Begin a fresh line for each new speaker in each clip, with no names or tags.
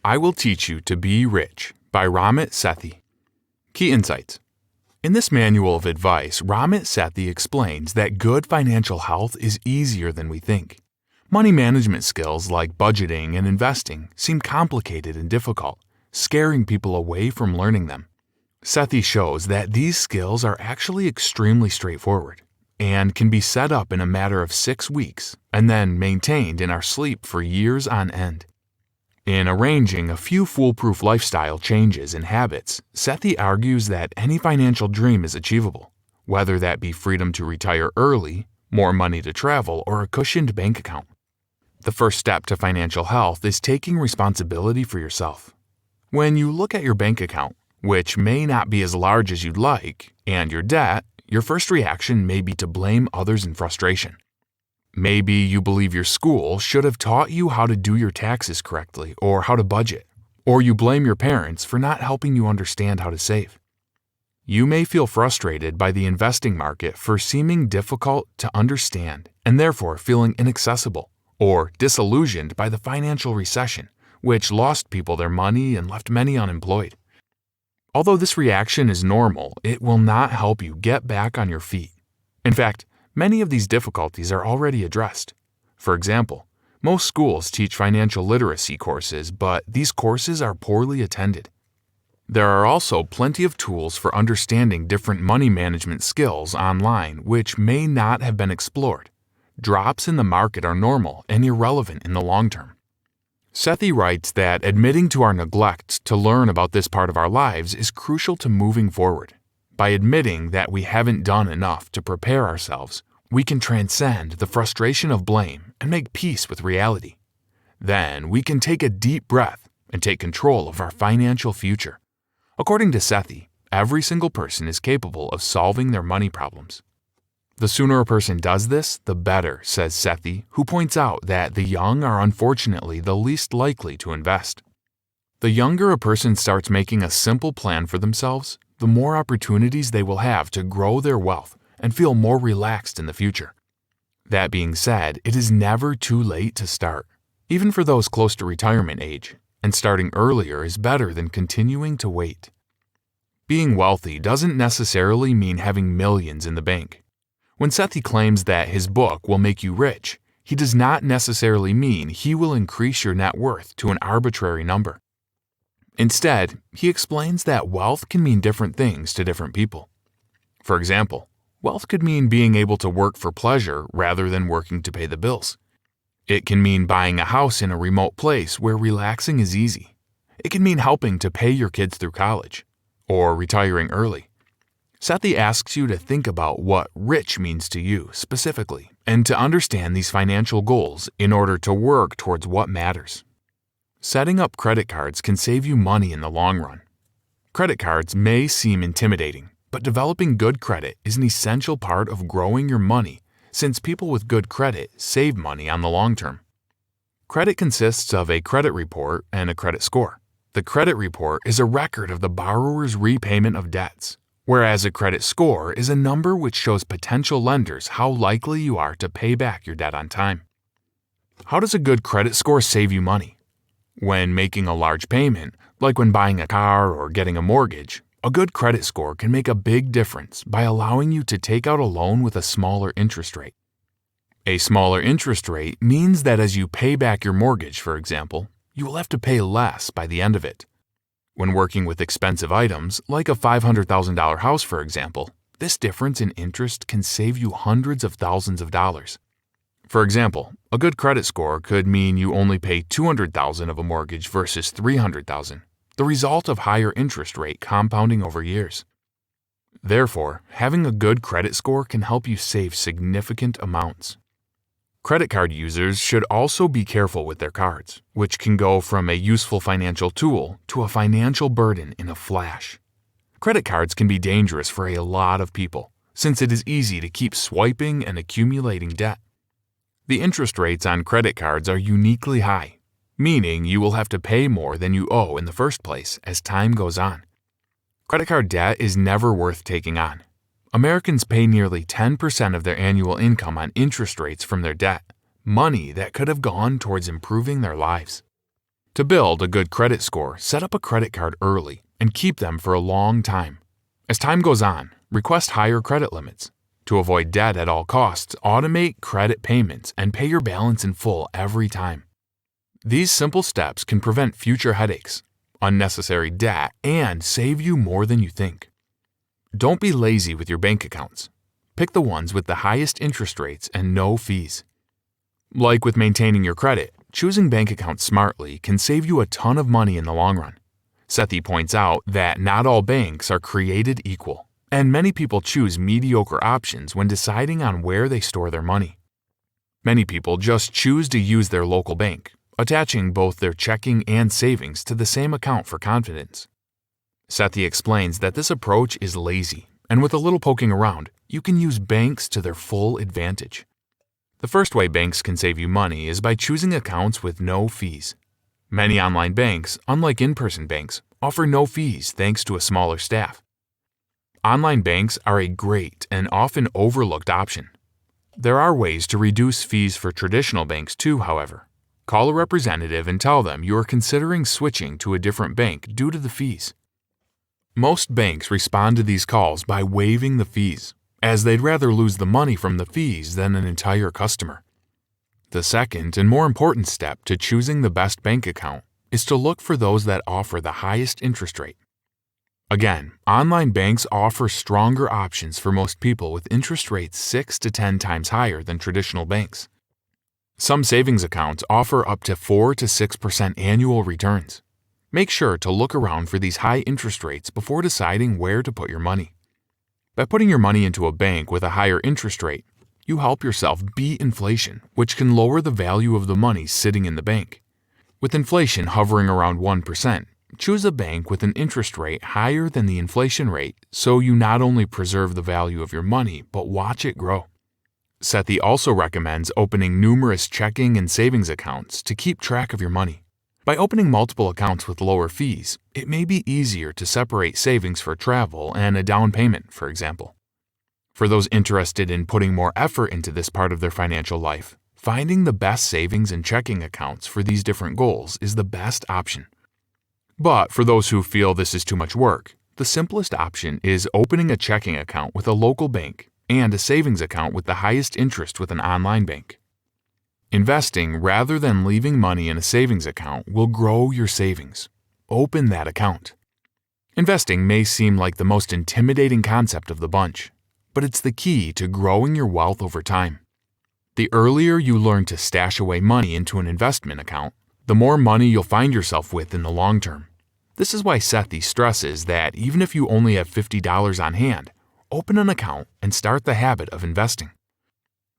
I Will Teach You to Be Rich by Ramit Sethi. Key insights. In this manual of advice, Ramit Sethi explains that good financial health is easier than we think. Money management skills like budgeting and investing seem complicated and difficult, scaring people away from learning them. Sethi shows that these skills are actually extremely straightforward and can be set up in a matter of 6 weeks and then maintained in our sleep for years on end. In arranging a few foolproof lifestyle changes and habits, Sethi argues that any financial dream is achievable, whether that be freedom to retire early, more money to travel, or a cushioned bank account. The first step to financial health is taking responsibility for yourself. When you look at your bank account, which may not be as large as you'd like, and your debt, your first reaction may be to blame others in frustration. Maybe you believe your school should have taught you how to do your taxes correctly or how to budget, or you blame your parents for not helping you understand how to save. You may feel frustrated by the investing market for seeming difficult to understand and therefore feeling inaccessible, or disillusioned by the financial recession, which lost people their money and left many unemployed. Although this reaction is normal, it will not help you get back on your feet. In fact, many of these difficulties are already addressed. For example, most schools teach financial literacy courses, but these courses are poorly attended. There are also plenty of tools for understanding different money management skills online which may not have been explored. Drops in the market are normal and irrelevant in the long term. Sethi writes that admitting to our neglect to learn about this part of our lives is crucial to moving forward. By admitting that we haven't done enough to prepare ourselves, we can transcend the frustration of blame and make peace with reality. Then we can take a deep breath and take control of our financial future. According to Sethi, every single person is capable of solving their money problems. The sooner a person does this, the better, says Sethi, who points out that the young are unfortunately the least likely to invest. The younger a person starts making a simple plan for themselves, the more opportunities they will have to grow their wealth and feel more relaxed in the future. That being said, it is never too late to start, even for those close to retirement age, and starting earlier is better than continuing to wait. Being wealthy doesn't necessarily mean having millions in the bank. When Sethi claims that his book will make you rich, he does not necessarily mean he will increase your net worth to an arbitrary number. Instead, he explains that wealth can mean different things to different people. For example, wealth could mean being able to work for pleasure rather than working to pay the bills. It can mean buying a house in a remote place where relaxing is easy. It can mean helping to pay your kids through college, or retiring early. Sethi asks you to think about what rich means to you specifically, and to understand these financial goals in order to work towards what matters. Setting up credit cards can save you money in the long run. Credit cards may seem intimidating, but developing good credit is an essential part of growing your money, since people with good credit save money on the long term. Credit consists of a credit report and a credit score. The credit report is a record of the borrower's repayment of debts, whereas a credit score is a number which shows potential lenders how likely you are to pay back your debt on time. How does a good credit score save you money? When making a large payment, like when buying a car or getting a mortgage, a good credit score can make a big difference by allowing you to take out a loan with a smaller interest rate. A smaller interest rate means that as you pay back your mortgage, for example, you will have to pay less by the end of it. When working with expensive items, like a $500,000 house for example, this difference in interest can save you hundreds of thousands of dollars. For example, a good credit score could mean you only pay $200,000 of a mortgage versus $300,000, the result of higher interest rate compounding over years. Therefore, having a good credit score can help you save significant amounts. Credit card users should also be careful with their cards, which can go from a useful financial tool to a financial burden in a flash. Credit cards can be dangerous for a lot of people, since it is easy to keep swiping and accumulating debt. The interest rates on credit cards are uniquely high, meaning you will have to pay more than you owe in the first place as time goes on. Credit card debt is never worth taking on. Americans pay nearly 10% of their annual income on interest rates from their debt, money that could have gone towards improving their lives. To build a good credit score, set up a credit card early and keep them for a long time. As time goes on, request higher credit limits. To avoid debt at all costs, automate credit payments and pay your balance in full every time. These simple steps can prevent future headaches, unnecessary debt, and save you more than you think. Don't be lazy with your bank accounts. Pick the ones with the highest interest rates and no fees. Like with maintaining your credit, choosing bank accounts smartly can save you a ton of money in the long run. Sethi points out that not all banks are created equal, and many people choose mediocre options when deciding on where they store their money. Many people just choose to use their local bank, attaching both their checking and savings to the same account for confidence. Sethi explains that this approach is lazy, and with a little poking around, you can use banks to their full advantage. The first way banks can save you money is by choosing accounts with no fees. Many online banks, unlike in-person banks, offer no fees thanks to a smaller staff. Online banks are a great and often overlooked option. There are ways to reduce fees for traditional banks too, however. Call a representative and tell them you are considering switching to a different bank due to the fees. Most banks respond to these calls by waiving the fees, as they'd rather lose the money from the fees than an entire customer. The second and more important step to choosing the best bank account is to look for those that offer the highest interest rate. Again, online banks offer stronger options for most people with interest rates 6 to 10 times higher than traditional banks. Some savings accounts offer up to 4 to 6% annual returns. Make sure to look around for these high interest rates before deciding where to put your money. By putting your money into a bank with a higher interest rate, you help yourself beat inflation, which can lower the value of the money sitting in the bank. With inflation hovering around 1%, choose a bank with an interest rate higher than the inflation rate so you not only preserve the value of your money, but watch it grow. Sethi also recommends opening numerous checking and savings accounts to keep track of your money. By opening multiple accounts with lower fees, it may be easier to separate savings for travel and a down payment, for example. For those interested in putting more effort into this part of their financial life, finding the best savings and checking accounts for these different goals is the best option. But for those who feel this is too much work, the simplest option is opening a checking account with a local bank and a savings account with the highest interest with an online bank. Investing rather than leaving money in a savings account will grow your savings. Open that account. Investing may seem like the most intimidating concept of the bunch, but it's the key to growing your wealth over time. The earlier you learn to stash away money into an investment account, the more money you'll find yourself with in the long term. This is why Sethi stresses that even if you only have $50 on hand, open an account and start the habit of investing.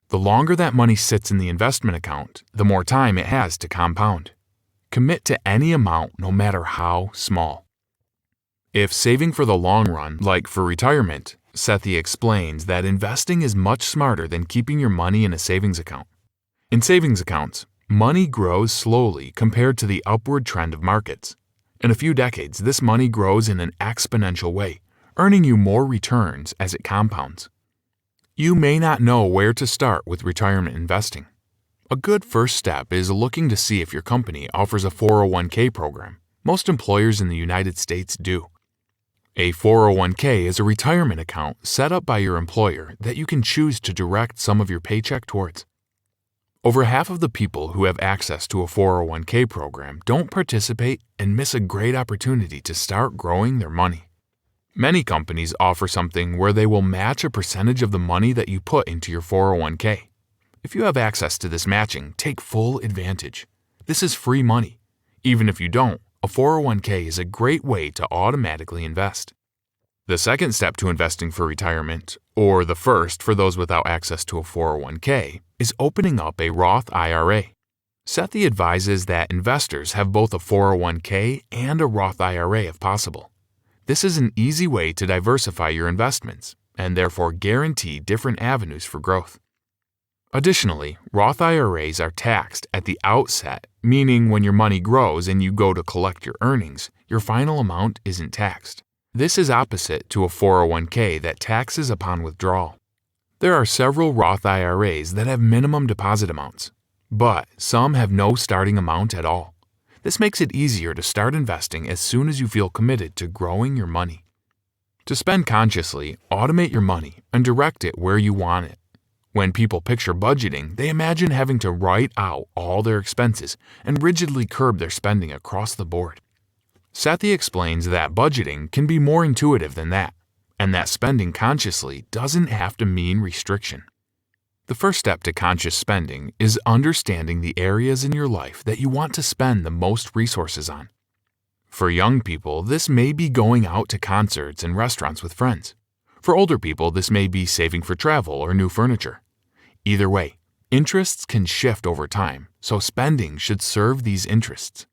The longer that money sits in the investment account, the more time it has to compound. Commit to any amount, no matter how small. If saving for the long run, like for retirement, Sethi explains that investing is much smarter than keeping your money in a savings account. In savings accounts, money grows slowly compared to the upward trend of markets. In a few decades, this money grows in an exponential way, earning you more returns as it compounds. You may not know where to start with retirement investing. A good first step is looking to see if your company offers a 401k program. Most employers in the United States do. A 401k is a retirement account set up by your employer that you can choose to direct some of your paycheck towards. Over half of the people who have access to a 401k program don't participate and miss a great opportunity to start growing their money. Many companies offer something where they will match a percentage of the money that you put into your 401k. If you have access to this matching, take full advantage. This is free money. Even if you don't, a 401k is a great way to automatically invest. The second step to investing for retirement, or the first for those without access to a 401k, is opening up a Roth IRA. Sethi advises that investors have both a 401k and a Roth IRA if possible. This is an easy way to diversify your investments and therefore guarantee different avenues for growth. Additionally, Roth IRAs are taxed at the outset, meaning when your money grows and you go to collect your earnings, your final amount isn't taxed. This is opposite to a 401k that taxes upon withdrawal. There are several Roth IRAs that have minimum deposit amounts, but some have no starting amount at all. This makes it easier to start investing as soon as you feel committed to growing your money. To spend consciously, automate your money and direct it where you want it. When people picture budgeting, they imagine having to write out all their expenses and rigidly curb their spending across the board. Sethi explains that budgeting can be more intuitive than that, and that spending consciously doesn't have to mean restriction. The first step to conscious spending is understanding the areas in your life that you want to spend the most resources on. For young people, this may be going out to concerts and restaurants with friends. For older people, this may be saving for travel or new furniture. Either way, interests can shift over time, so spending should serve these interests.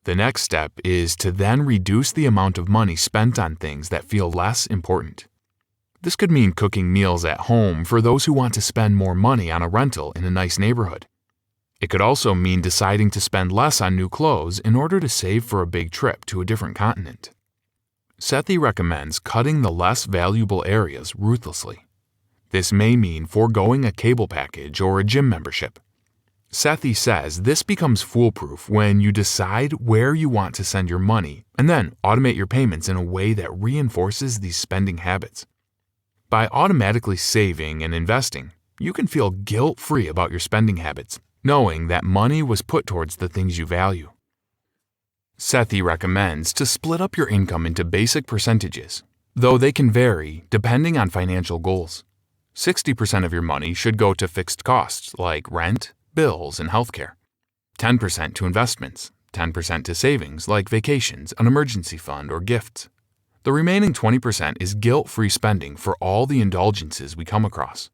The next step is to then reduce the amount of money spent on things that feel less important. This could mean cooking meals at home for those who want to spend more money on a rental in a nice neighborhood. It could also mean deciding to spend less on new clothes in order to save for a big trip to a different continent. Sethi recommends cutting the less valuable areas ruthlessly. This may mean foregoing a cable package or a gym membership. Sethi says this becomes foolproof when you decide where you want to send your money and then automate your payments in a way that reinforces these spending habits. By automatically saving and investing, you can feel guilt-free about your spending habits, knowing that money was put towards the things you value. Sethi recommends to split up your income into basic percentages, though they can vary depending on financial goals. 60% of your money should go to fixed costs like rent, bills, and healthcare. 10% to investments, 10% to savings like vacations, an emergency fund, or gifts. The remaining 20% is guilt-free spending for all the indulgences we come across.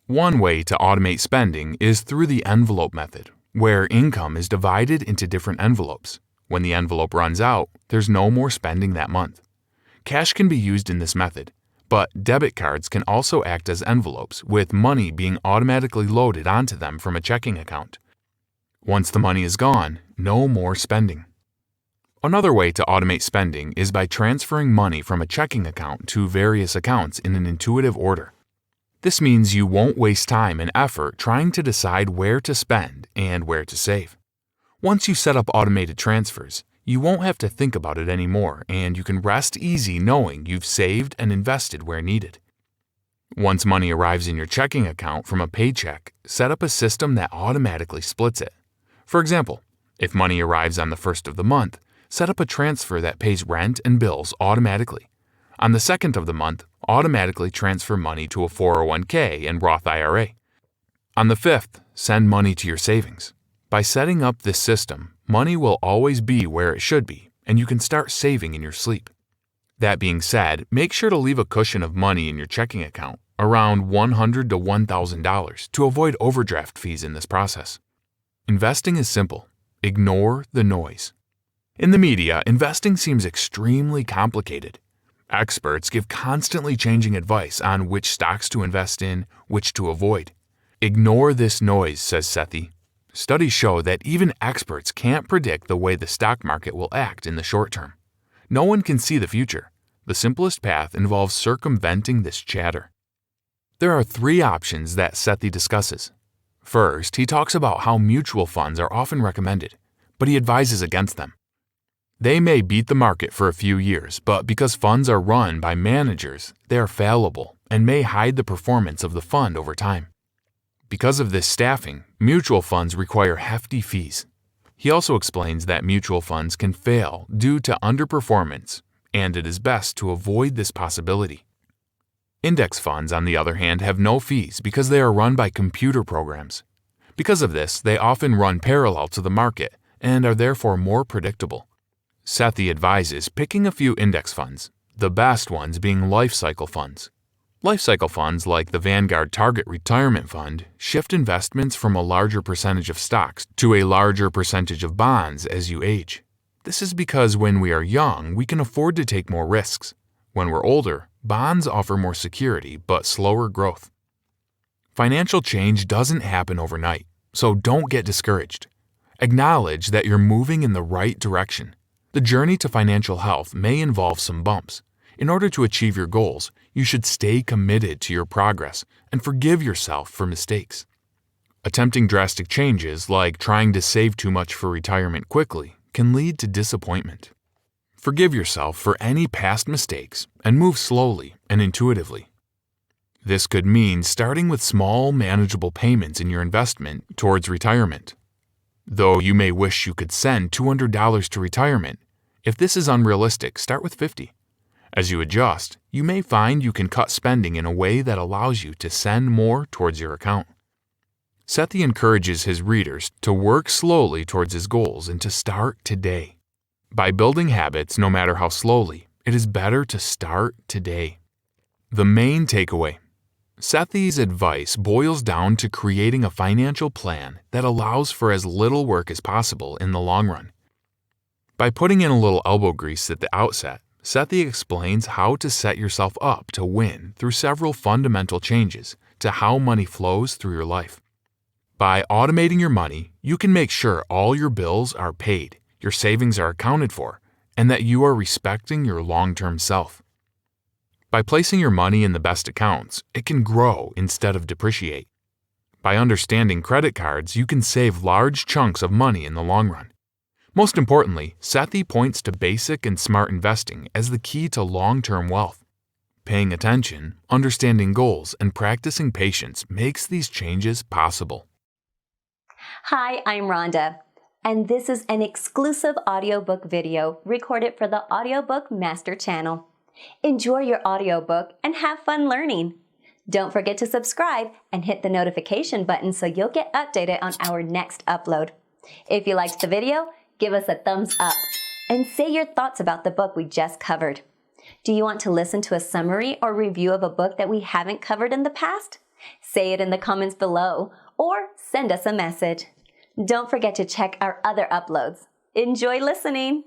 One way to automate spending is through the envelope method, where income is divided into different envelopes. When the envelope runs out, there's no more spending that month. Cash can be used in this method, but debit cards can also act as envelopes, with money being automatically loaded onto them from a checking account. Once the money is gone, no more spending. Another way to automate spending is by transferring money from a checking account to various accounts in an intuitive order. This means you won't waste time and effort trying to decide where to spend and where to save. Once you set up automated transfers, you won't have to think about it anymore, and you can rest easy knowing you've saved and invested where needed. Once money arrives in your checking account from a paycheck, set up a system that automatically splits it. For example, if money arrives on the first of the month, set up a transfer that pays rent and bills automatically. On the second of the month, automatically transfer money to a 401k and Roth IRA. On the fifth, send money to your savings. By setting up this system, money will always be where it should be, and you can start saving in your sleep. That being said, make sure to leave a cushion of money in your checking account, around $100 to $1,000, to avoid overdraft fees in this process. Investing is simple. Ignore the noise. In the media, investing seems extremely complicated. Experts give constantly changing advice on which stocks to invest in, which to avoid. Ignore this noise, says Sethi. Studies show that even experts can't predict the way the stock market will act in the short term. No one can see the future. The simplest path involves circumventing this chatter. There are 3 options that Sethi discusses. First, he talks about how mutual funds are often recommended, but he advises against them. They may beat the market for a few years, but because funds are run by managers, they are fallible and may hide the performance of the fund over time. Because of this staffing, mutual funds require hefty fees. He also explains that mutual funds can fail due to underperformance, and it is best to avoid this possibility. Index funds, on the other hand, have no fees because they are run by computer programs. Because of this, they often run parallel to the market and are therefore more predictable. Sethi advises picking a few index funds, the best ones being life cycle funds. Life cycle funds like the Vanguard Target Retirement Fund shift investments from a larger percentage of stocks to a larger percentage of bonds as you age. This is because when we are young, we can afford to take more risks. When we're older, bonds offer more security but slower growth. Financial change doesn't happen overnight, so don't get discouraged. Acknowledge that you're moving in the right direction. The journey to financial health may involve some bumps. In order to achieve your goals, you should stay committed to your progress and forgive yourself for mistakes. Attempting drastic changes, like trying to save too much for retirement quickly, can lead to disappointment. Forgive yourself for any past mistakes and move slowly and intuitively. This could mean starting with small, manageable payments in your investment towards retirement. Though you may wish you could send $200 to retirement, if this is unrealistic, start with $50. As you adjust, you may find you can cut spending in a way that allows you to send more towards your account. Sethi encourages his readers to work slowly towards his goals and to start today. By building habits, no matter how slowly, it is better to start today. The main takeaway: Sethi's advice boils down to creating a financial plan that allows for as little work as possible in the long run. By putting in a little elbow grease at the outset, Sethi explains how to set yourself up to win through several fundamental changes to how money flows through your life. By automating your money, you can make sure all your bills are paid, your savings are accounted for, and that you are respecting your long-term self. By placing your money in the best accounts, it can grow instead of depreciate. By understanding credit cards, you can save large chunks of money in the long run. Most importantly, Sethi points to basic and smart investing as the key to long-term wealth. Paying attention, understanding goals, and practicing patience makes these changes possible.
Hi, I'm Rhonda, and this is an exclusive audiobook video recorded for the Audiobook Master Channel. Enjoy your audiobook and have fun learning. Don't forget to subscribe and hit the notification button so you'll get updated on our next upload. If you liked the video, give us a thumbs up and say your thoughts about the book we just covered. Do you want to listen to a summary or review of a book that we haven't covered in the past? Say it in the comments below or send us a message. Don't forget to check our other uploads. Enjoy listening!